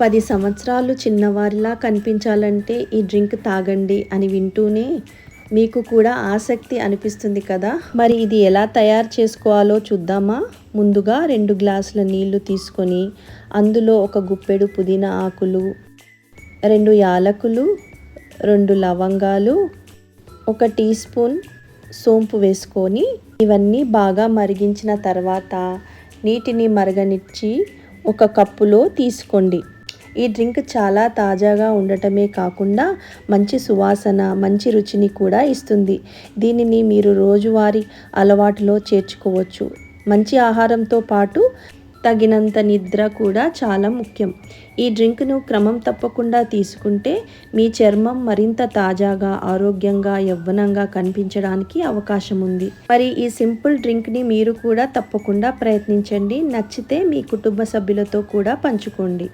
10 సంవత్సరాలు చిన్నవారిలా కనిపించాలంటే ఈ డ్రింక్ తాగండి అని వింటూనే మీకు కూడా ఆసక్తి అనిపిస్తుంది కదా. మరి ఇది ఎలా తయారు చేసుకోవాలో చూద్దామా. ముందుగా 2 గ్లాసుల నీళ్లు తీసుకొని అందులో ఒక గుప్పెడు పుదీనా ఆకులు, 2 యాలకులు, 2 లవంగాలు, 1 టీ స్పూన్ సోంపు వేసుకొని ఇవన్నీ బాగా మరిగించిన తర్వాత నీటిని మరగనిచ్చి 1 కప్పులో తీసుకోండి. ఈ డ్రింక్ చాలా తాజాగా ఉండటమే కాకుండా మంచి సువాసన, మంచి రుచిని కూడా ఇస్తుంది. దీనిని మీరు రోజువారీ అలవాటులో చేర్చుకోవచ్చు. మంచి ఆహారంతో పాటు తగినంత నిద్ర కూడా చాలా ముఖ్యం. ఈ డ్రింక్ను క్రమం తప్పకుండా తీసుకుంటే మీ చర్మం మరింత తాజాగా, ఆరోగ్యంగా, యవ్వనంగా కనిపించడానికి అవకాశం ఉంది. మరి ఈ సింపుల్ డ్రింక్ని మీరు కూడా తప్పకుండా ప్రయత్నించండి. నచ్చితే మీ కుటుంబ సభ్యులతో కూడా పంచుకోండి.